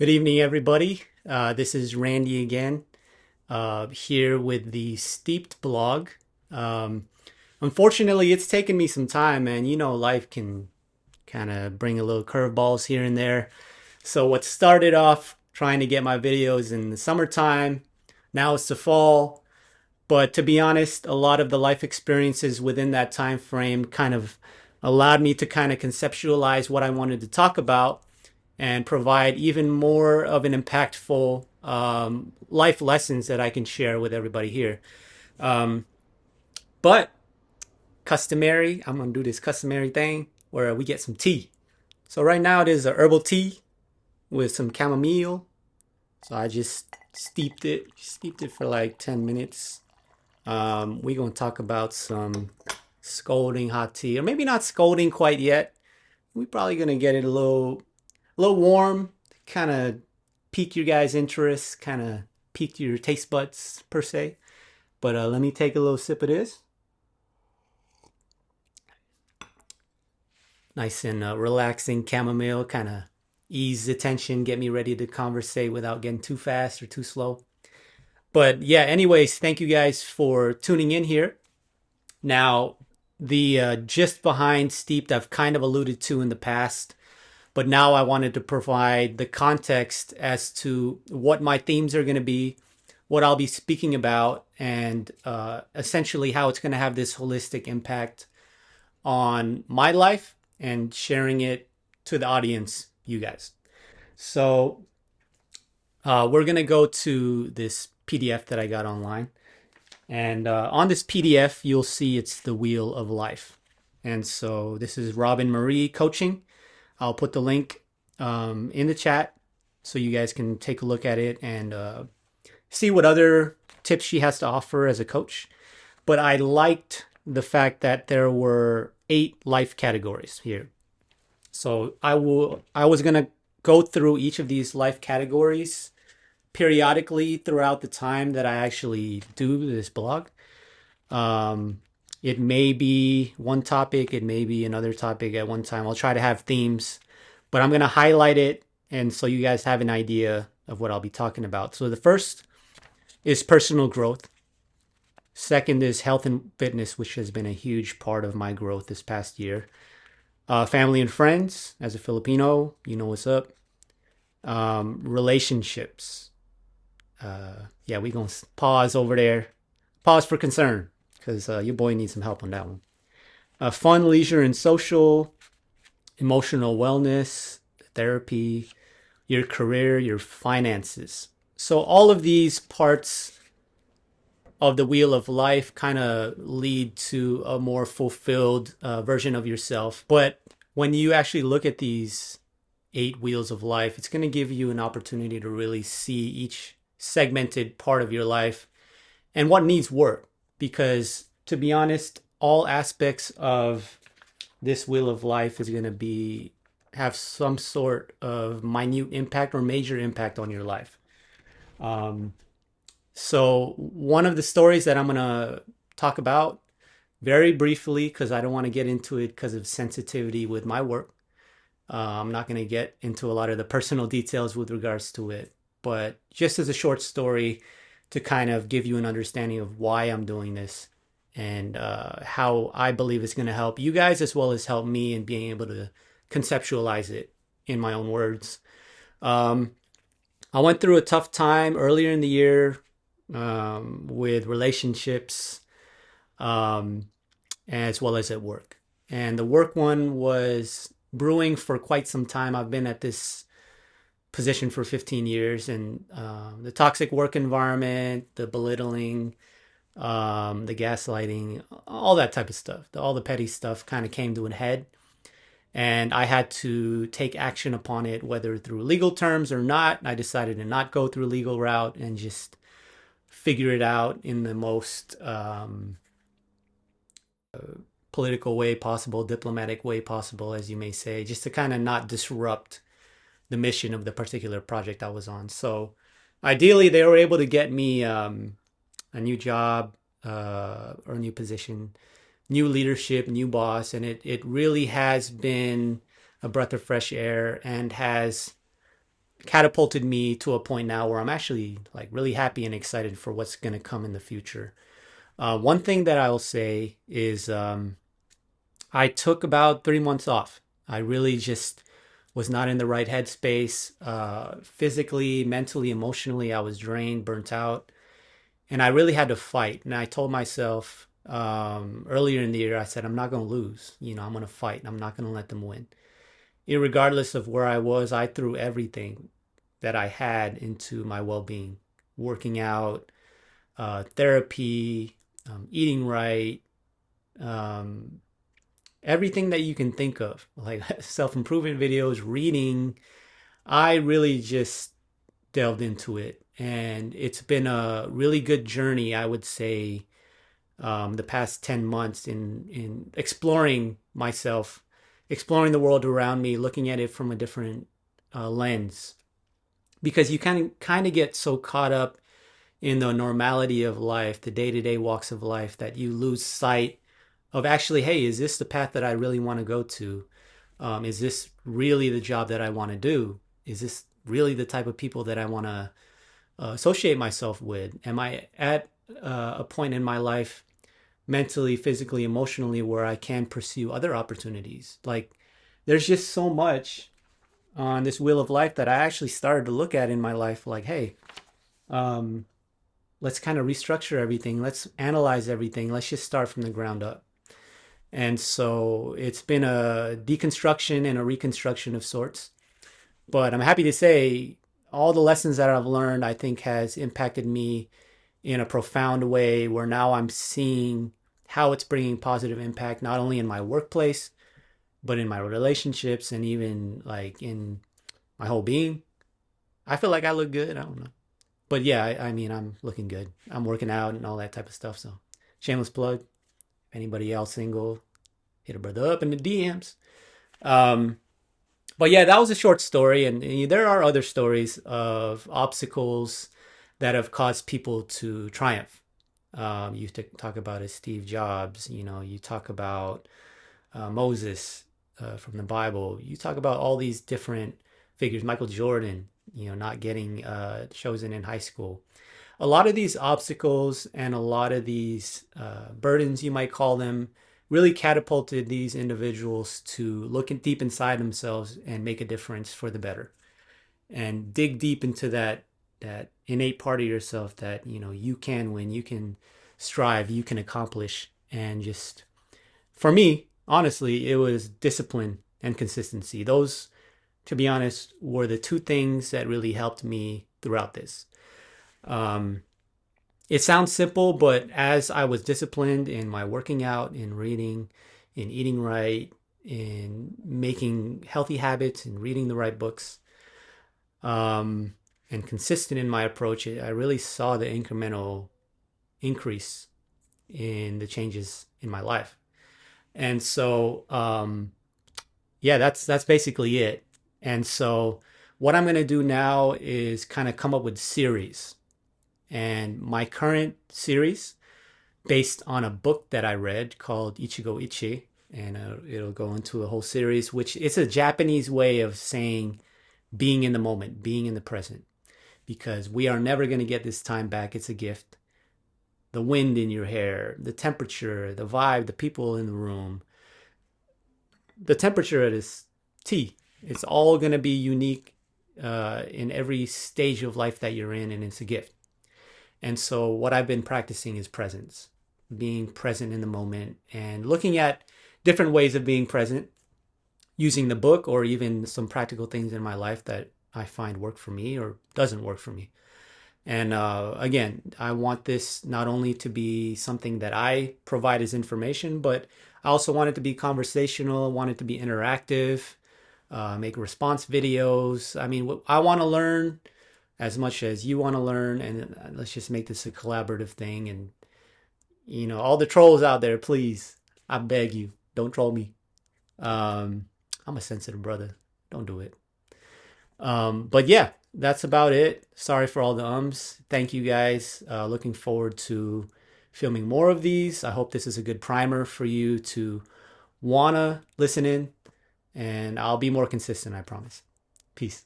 Good evening, everybody. This is Randy again, here with the Steeped blog. Um, Unfortunately, it's taken me some time, and life can kind of bring a little curveballs here and there. So, what started off trying to get my videos in the summertime, now it's the fall. But to be honest, a lot of the life experiences within that time frame kind of allowed me to kind of conceptualize what I wanted to talk about and provide even more of an impactful life lessons that I can share with everybody here. Um, but customary, I'm gonna do this customary thing where we get some tea. So right now it is a herbal tea with some chamomile. So I just steeped it for like 10 minutes. We're gonna talk about some scalding hot tea, or maybe not scalding quite yet. We're probably gonna get it a little warm, kind of pique your guys' interest, kind of pique your taste buds per se. But let me take a little sip of this. Nice and relaxing chamomile, kind of ease the tension, get me ready to conversate without getting too fast or too slow. But yeah, anyways, thank you guys for tuning in here. Now, the gist behind Steeped, I've kind of alluded to in the past. But now I wanted to provide the context as to what my themes are going to be, what I'll be speaking about, and essentially how it's going to have this holistic impact on my life and sharing it to the audience, you guys. So we're going to go to this PDF that I got online. And on this PDF, you'll see it's the Wheel of Life. And so this is Robin Marie coaching. I'll put the link in the chat so you guys can take a look at it and see what other tips she has to offer as a coach. But I liked the fact that there were 8 life categories here. So I was gonna go through each of these life categories periodically throughout the time that I actually do this blog. It may be one topic, it may be another topic at one time. I'll try to have themes, but I'm going to highlight it and so you guys have an idea of what I'll be talking about. So the first is personal growth. Second is health and fitness, which has been a huge part of my growth this past year. Family and friends. As a Filipino, you know what's up. Relationships. Yeah, we're going to pause over there. Pause for concern because your boy needs some help on that one. Fun, leisure, and social, emotional wellness, therapy, your career, your finances. So all of these parts of the wheel of life kind of lead to a more fulfilled version of yourself. But when you actually look at these 8 wheels of life, it's going to give you an opportunity to really see each segmented part of your life and what needs work. Because to be honest, all aspects of this wheel of life is going to have some sort of minute impact or major impact on your life. So one of the stories that I'm going to talk about very briefly, because I don't want to get into it because of sensitivity with my work. I'm not going to get into a lot of the personal details with regards to it, but just as a short story to kind of give you an understanding of why I'm doing this and how I believe it's going to help you guys as well as help me in being able to conceptualize it in my own words. I went through a tough time earlier in the year with relationships as well as at work. And the work one was brewing for quite some time. I've been at this position for 15 years, and the toxic work environment, the belittling, the gaslighting, all that type of stuff, all the petty stuff kind of came to a head. And I had to take action upon it, whether through legal terms or not. I decided to not go through legal route and just figure it out in the most political way possible, diplomatic way possible, as you may say, just to kind of not disrupt the mission of the particular project I was on. So ideally, they were able to get me a new job or a new position, new leadership, new boss, and it really has been a breath of fresh air and has catapulted me to a point now where I'm actually like really happy and excited for what's going to come in the future. One thing that I'll say is I took about 3 months off. I really just was not in the right headspace. Physically, mentally, emotionally, I was drained, burnt out, and I really had to fight. And I told myself earlier in the year, I said, I'm not going to lose. I'm going to fight. I'm not going to let them win. Irregardless of where I was, I threw everything that I had into my well being, working out, therapy, eating right, um, everything that you can think of, like self improvement videos, reading. I really just delved into it. And it's been a really good journey, I would say, the past 10 months in exploring myself, exploring the world around me, looking at it from a different lens. Because you kind of get so caught up in the normality of life, the day to day walks of life, that you lose sight of actually, hey, is this the path that I really want to go to? Is this really the job that I want to do? Is this really the type of people that I want to associate myself with? Am I at a point in my life, mentally, physically, emotionally, where I can pursue other opportunities? Like, there's just so much on this wheel of life that I actually started to look at in my life. Like, hey, um, let's kind of restructure everything. Let's analyze everything. Let's just start from the ground up. And so it's been a deconstruction and a reconstruction of sorts. But I'm happy to say all the lessons that I've learned, I think, has impacted me in a profound way where now I'm seeing how it's bringing positive impact, not only in my workplace, but in my relationships and even like in my whole being. I feel like I look good. I don't know. But yeah, I mean, I'm looking good. I'm working out and all that type of stuff. So shameless plug. If anybody else single, hit a brother up in the DMs. Um, but yeah, that was a short story, and there are other stories of obstacles that have caused people to triumph. You talk about Steve Jobs. You talk about Moses from the Bible. You talk about all these different figures. Michael Jordan. Not getting chosen in high school. A lot of these obstacles and a lot of these burdens, you might call them, really catapulted these individuals to look deep inside themselves and make a difference for the better, and dig deep into that innate part of yourself that you can win, you can strive, you can accomplish. And just for me, honestly, it was discipline and consistency. Those, to be honest, were the two things that really helped me throughout this. Um, it sounds simple, but as I was disciplined in my working out, in reading, in eating right, in making healthy habits, in reading the right books, and consistent in my approach, I really saw the incremental increase in the changes in my life. And so, yeah, that's basically it. And so, what I'm going to do now is kind of come up with series. And my current series, based on a book that I read called Ichigo Ichi, and it'll go into a whole series, which it's a Japanese way of saying being in the moment, being in the present, because we are never going to get this time back. It's a gift. The wind in your hair, the temperature, the vibe, the people in the room, the temperature of this tea, it's all going to be unique in every stage of life that you're in, and it's a gift. And so what I've been practicing is presence, being present in the moment and looking at different ways of being present, using the book or even some practical things in my life that I find work for me or doesn't work for me. And again, I want this not only to be something that I provide as information, but I also want it to be conversational. I want it to be interactive, make response videos. I mean, I want to learn as much as you want to learn, and let's just make this a collaborative thing. And all the trolls out there, please, I beg you, don't troll me. I'm a sensitive brother. Don't do it. But yeah, that's about it. Sorry for all the ums. Thank you guys. Looking forward to filming more of these. I hope this is a good primer for you to wanna listen in, and I'll be more consistent, I promise. Peace.